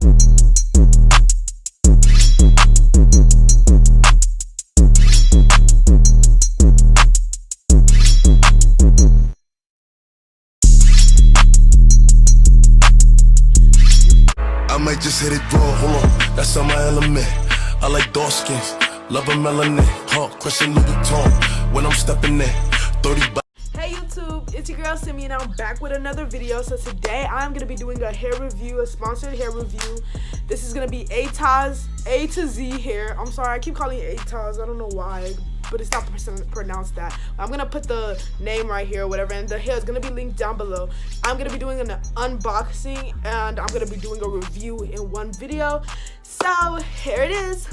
I might just hit it raw, hold on, that's on my element. I like dark skins, love a melanin, crushing Louis Vuitton when I'm stepping in, 30 by. Hey YouTube, it's your girl Simi and I'm back with another video. So today I'm going to be doing a hair review, a sponsored hair review. This is going to be ATOZ, A to Z hair. I'm sorry, I keep calling it ATOZ, I don't know why, but it's not pronounced that. I'm going to put the name right here or whatever, and the hair is going to be linked down below. I'm going to be doing an unboxing and I'm going to be doing a review in one video. So here it is.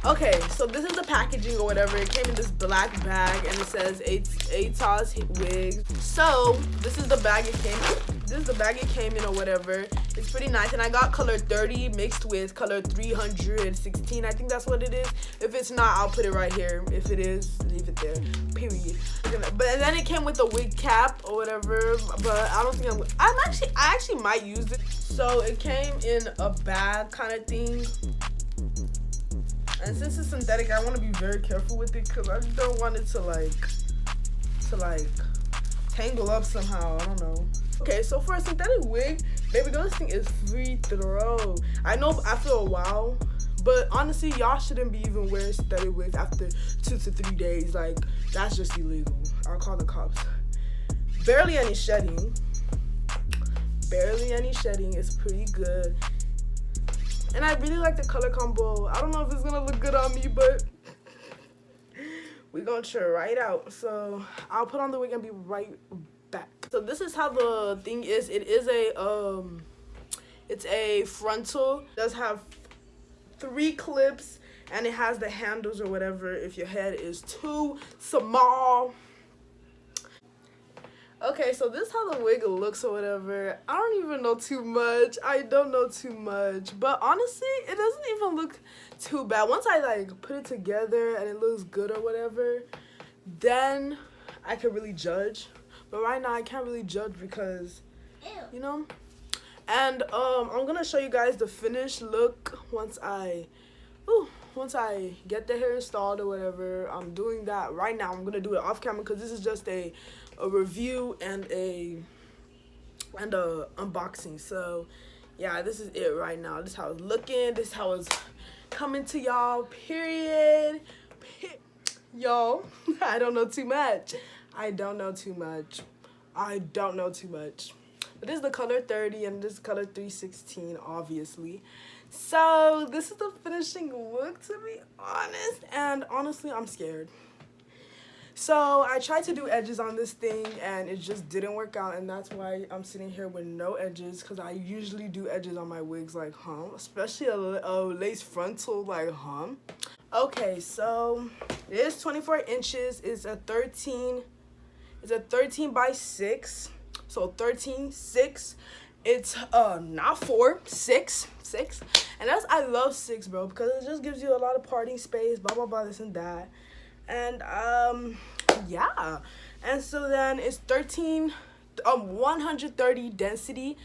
Okay, so this is the packaging or whatever. It came in this black bag and it says ATOZ wigs. So this is the bag it came in. This is the bag it came in or whatever. It's pretty nice, and I got color 30 mixed with color 316. I think that's what it is. If it's not, I'll put it right here. If it is, leave it there. Period. But then it came with a wig cap or whatever. But I don't think I actually might use it. So it came in a bag kind of thing. And since it's synthetic, I want to be very careful with it because I don't want it to like tangle up somehow. I don't know. Okay, so for a synthetic wig, baby girl, this thing is free throw. I know after a while, but honestly, y'all shouldn't be even wearing synthetic wigs after 2 to 3 days. Like, that's just illegal. I'll call the cops. Barely any shedding. Barely any shedding. It's pretty good. And I really like the color combo. I don't know if it's gonna look good on me, but we're gonna try it out. So I'll put on the wig and be right back. So this is how the thing is. It is it's a frontal. It does have 3 clips and it has the handles or whatever if your head is too small. Okay, so this is how the wig looks or whatever. I don't even know too much. I don't know too much. But honestly, it doesn't even look too bad. Once I like put it together and it looks good or whatever, then I can really judge. But right now I can't really judge because, you know. And I'm gonna show you guys the finished look once I get the hair installed or whatever. I'm doing that right now. I'm gonna do it off camera because this is just a review and a unboxing. So yeah, this is it right now. This is how it's looking. This is how it's coming to y'all. Period. Y'all, I don't know too much. I don't know too much. But this is the color 30 and this is color 316, obviously. So this is the finishing look, to be honest. And honestly, I'm scared. So I tried to do edges on this thing and it just didn't work out, and that's why I'm sitting here with no edges, because I usually do edges on my wigs, like especially a lace frontal, like Okay, so it is 24 inches. It's a 13 by 6, so 13/6. It's not 4, 6, and that's, I love 6, bro, because it just gives you a lot of parting space, blah blah blah, this and that. And yeah, and so then it's 130 density.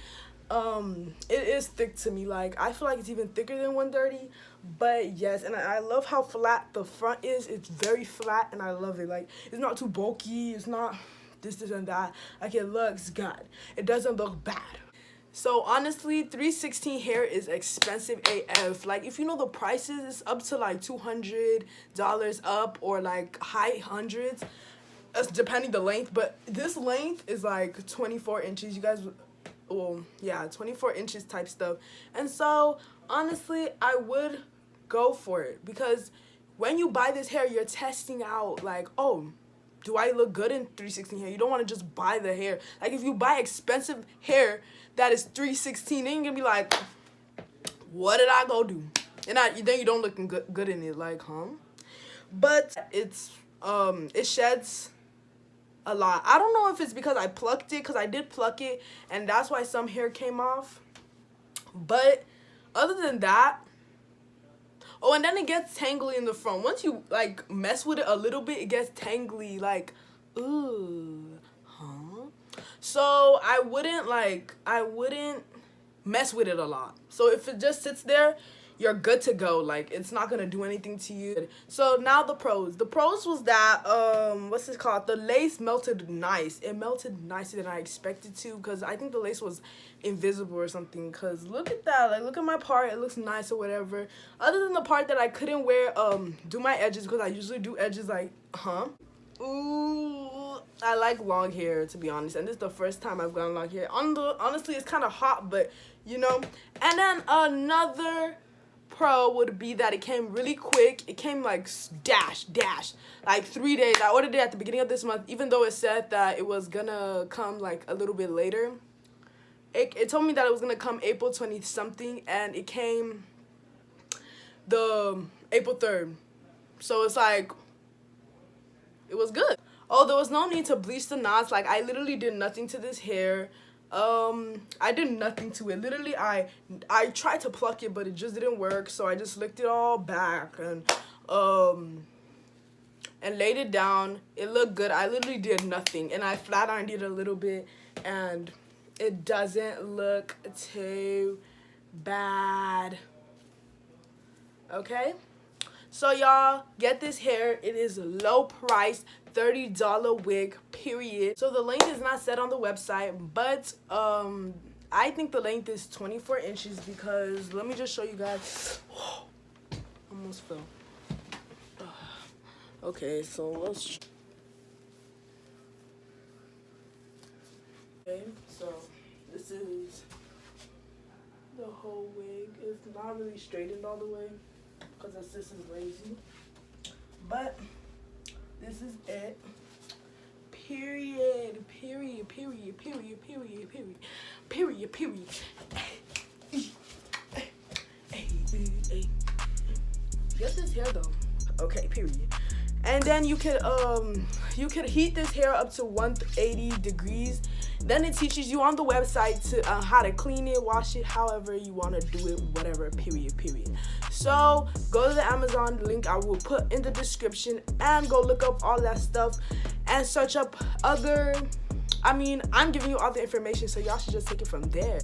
It is thick to me. Like, I feel like it's even thicker than 130, but yes. And I love how flat the front is. It's very flat and I love it. Like, it's not too bulky, it's not this and that. Like, it looks good, it doesn't look bad. So honestly, 316 hair is expensive AF. Like, if you know the prices, it's up to like $200 up, or like high hundreds, depending the length. But this length is like 24 inches. You guys, well, yeah, 24 inches type stuff. And so honestly, I would go for it, because when you buy this hair, you're testing out like, oh, do I look good in 316 hair? You don't want to just buy the hair. Like, if you buy expensive hair that is 316, then you're gonna be like, what did I go do? And then you don't look good in it, like, But it's it sheds a lot. I don't know if it's because I plucked it, because I did pluck it, and that's why some hair came off. But other than that, oh, and then it gets tangly in the front. Once you like mess with it a little bit, it gets tangly, like, ooh, So I wouldn't mess with it a lot. So if it just sits there, you're good to go. Like, it's not gonna do anything to you. So now the pros. The pros was that what's this called? The lace melted nice. It melted nicer than I expected to, because I think the lace was invisible or something. Because look at that, like, look at my part, it looks nice or whatever. Other than the part that I couldn't wear do my edges, because I usually do edges like ooh, I like long hair, to be honest, and this is the first time I've gotten long hair. Honestly, it's kind of hot, but you know. And then another pro would be that it came really quick. It came like dash like 3 days. I ordered it at the beginning of this month, even though it said that it was gonna come like a little bit later. It told me that it was gonna come April 20th something, and it came the April 3rd. So it's like, it was good. Oh, there was no need to bleach the knots. Like, I literally did nothing to this hair. I did nothing to it. Literally, I tried to pluck it, but it just didn't work. So I just licked it all back and laid it down. It looked good. I literally did nothing, and I flat ironed it a little bit, and it doesn't look too bad. Okay, so y'all, get this hair. It is low price, $30 wig, period. So the length is not set on the website, but I think the length is 24 inches, because let me just show you guys. Almost fell. Okay, so let's. Okay, so this is the whole wig. It's not really straightened all the way, because my sister's lazy, but this is it. Period. Get this hair though. Okay, period. And then you could heat this hair up to 180 degrees. Then it teaches you on the website to how to clean it, wash it, however you want to do it, whatever, period. So go to the Amazon link I will put in the description, and go look up all that stuff and search up I'm giving you all the information, so y'all should just take it from there.